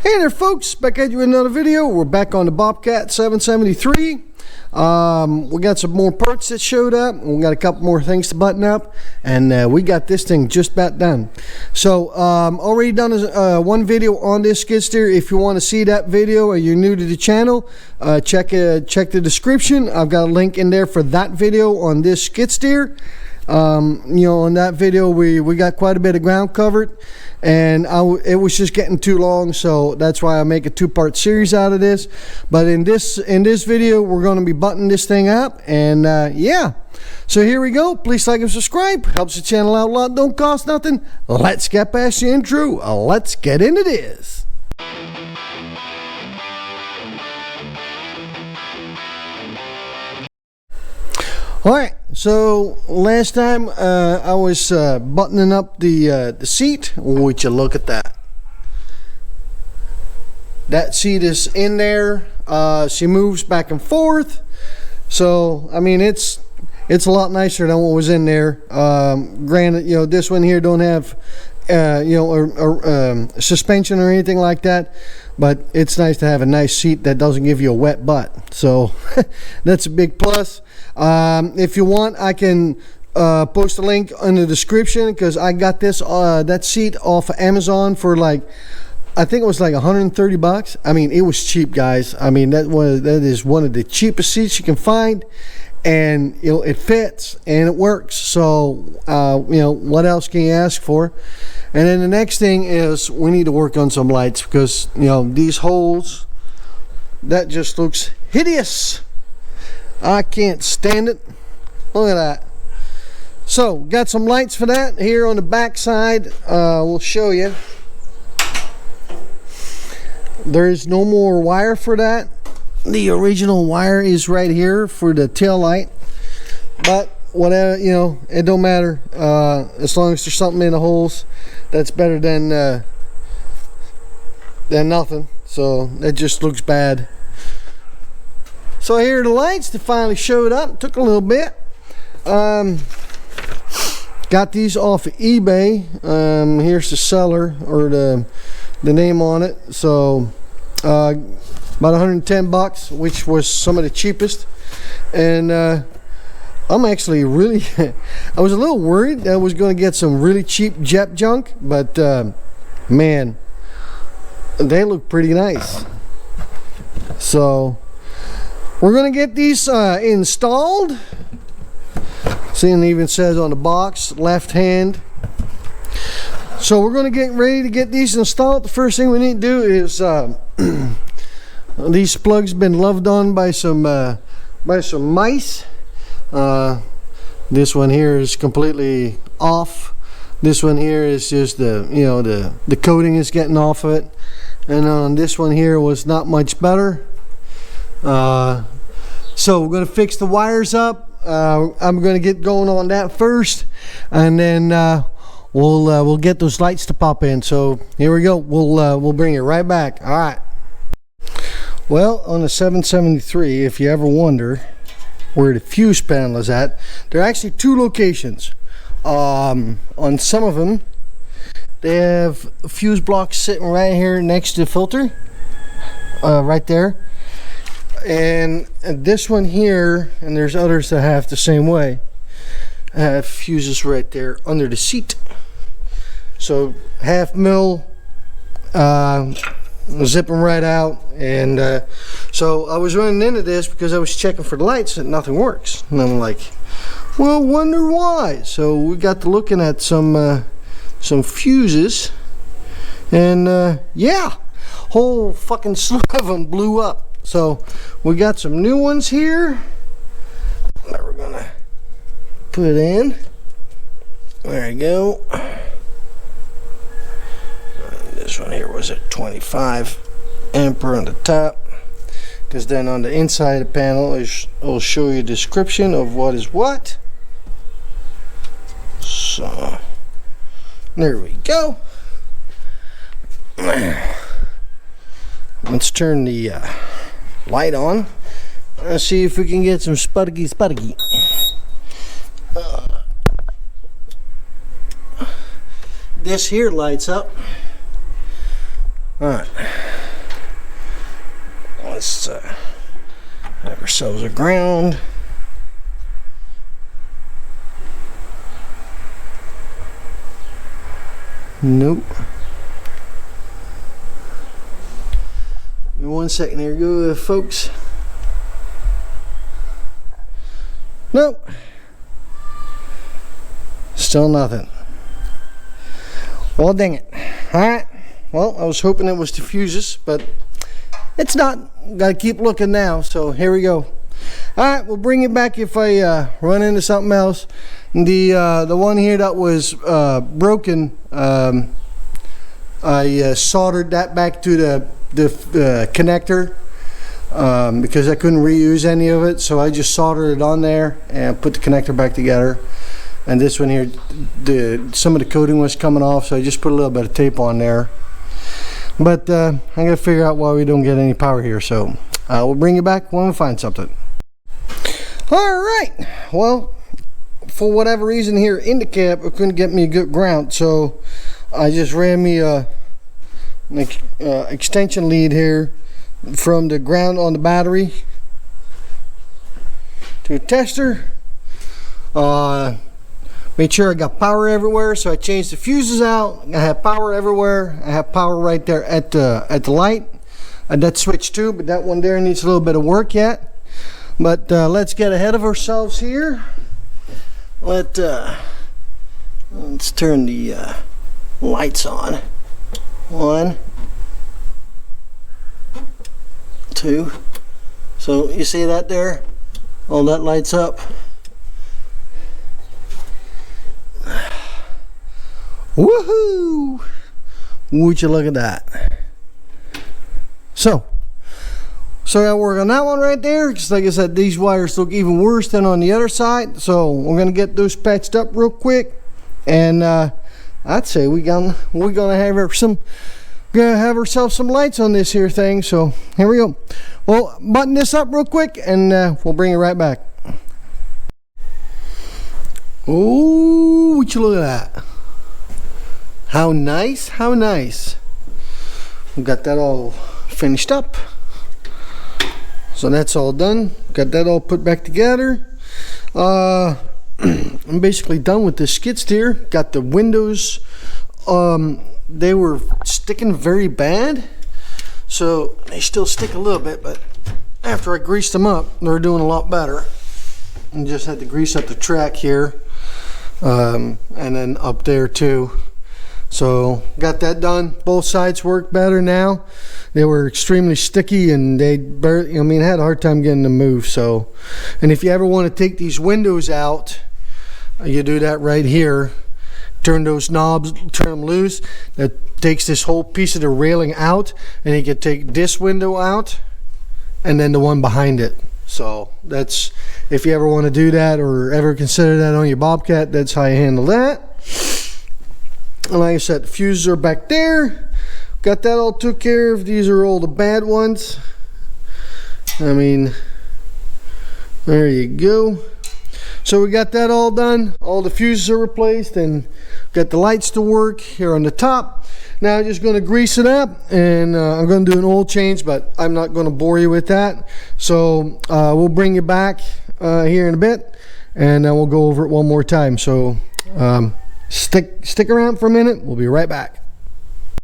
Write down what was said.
Hey there folks, back at you with another video. We're back on the Bobcat 773. We got some more parts that showed up. We got a couple more things to button up, and we got this thing just about done. So already done one video on this skid steer. If you want to see that video or you're new to the channel, check the description. I've got a link in there for that video on this skid steer. You know, in that video we got quite a bit of ground covered, and it was just getting too long, so that's why I make a two-part series out of this. But in this video we're going to be buttoning this thing up, and yeah, so here we go. Please like and subscribe, helps the channel out a lot, don't cost nothing. Let's get past the intro, let's get into this. Alright, so last time I was buttoning up the seat. Would you look at that? That seat is in there. She moves back and forth. So, I mean, it's a lot nicer than what was in there. Granted, you know, this one here don't have you know, a suspension or anything like that, but it's nice to have a nice seat that doesn't give you a wet butt, so that's a big plus. If you want, I can post a link in the description, because I got this that seat off of Amazon for like, I think it was like 130 bucks. I mean, it was cheap, guys. I mean, that is one of the cheapest seats you can find, and you know, it fits and it works. So you know, what else can you ask for? And then the next thing is we need to work on some lights, because you know, these holes, that just looks hideous. I can't stand it. Look at that. So got some lights for that here on the back side. We'll show you. There's no more wire for that. The original wire is right here for the tail light, but whatever, you know, it don't matter. As long as there's something in the holes, that's better than nothing. So that just looks bad. So here are the lights that finally showed up. Took a little bit. Got these off of eBay. Here's the seller, or the name on it. So about 110 bucks, which was some of the cheapest. And I'm actually really I was a little worried that I was going to get some really cheap Jet junk, but man, they look pretty nice. So we're going to get these installed. See, and it even says on the box, left hand. So we're going to get ready to get these installed. The first thing we need to do is these plugs been loved on by some mice. This one here is completely off. This one here is just the coating is getting off of it, and on this one here was not much better. So we're going to fix the wires up. I'm going to get going on that first, and then we'll get those lights to pop in. So here we go. We'll bring it right back. All right. Well, on the 773, if you ever wonder where the fuse panel is at, there are actually two locations. On some of them, they have fuse blocks sitting right here next to the filter, right there. And this one here, and there's others that have the same way, have fuses right there under the seat. So 1/2 mil, zip them right out. And so I was running into this because I was checking for the lights and nothing works, and I'm like, well, wonder why. So we got to looking at some fuses, and yeah, whole fucking slew of them blew up. So we got some new ones here that we're gonna put in. There you go. This one here was at 25 ampere on the top, because then on the inside of the panel it'll show you a description of what is what. So there we go. Let's turn the light on. Let's see if we can get some spudgy. This here lights up. Alright. let's have ourselves a ground. Nope. Give me 1 second here, go, folks. Nope. Still nothing. Well, dang it. Alright. Well, I was hoping it was the fuses, but it's not. Gotta keep looking now, so here we go. Alright, we'll bring it back if I run into something else. The one here that was broken, I soldered that back to the connector because I couldn't reuse any of it, so I just soldered it on there and put the connector back together. And this one here, some of the coating was coming off, so I just put a little bit of tape on there. But I'm gonna figure out why we don't get any power here, so we'll bring it back when we find something. All right, well, for whatever reason here in the cab, I couldn't get me a good ground, so I just ran me an extension lead here from the ground on the battery to a tester. Made sure I got power everywhere, so I changed the fuses out. I have power everywhere. I have power right there at the light. That switch too, but that one there needs a little bit of work yet. But let's get ahead of ourselves here. Let's turn the lights on. 1, 2. So you see that there? All that lights up. Woohoo! Would you look at that? So I got work on that one right there, because like I said, these wires look even worse than on the other side. So we're gonna get those patched up real quick, and I'd say we're gonna have ourselves some lights on this here thing. So here we go. Well, button this up real quick, and we'll bring it right back. Oh, would you look at that? How nice, how nice. We got that all finished up. So that's all done. Got that all put back together. I'm basically done with this skid steer. Got the windows. They were sticking very bad. So they still stick a little bit, but after I greased them up, they're doing a lot better. And just had to grease up the track here. And then up there too. So got that done. Both sides work better now. They were extremely sticky, and they barely, I mean, had a hard time getting them to move. So, and if you ever want to take these windows out, you do that right here. Turn those knobs, turn them loose. That takes this whole piece of the railing out, and you can take this window out and then the one behind it. So that's, if you ever want to do that or ever consider that on your Bobcat, that's how you handle that. And like I said, the fuses are back there. Got that all took care of. These are all the bad ones. I mean, there you go. So we got that all done. All the fuses are replaced, and got the lights to work here on the top. Now I'm just going to grease it up, and I'm going to do an oil change, but I'm not going to bore you with that. So we'll bring you back here in a bit, and then we'll go over it one more time. So stick around for a minute. We'll be right back.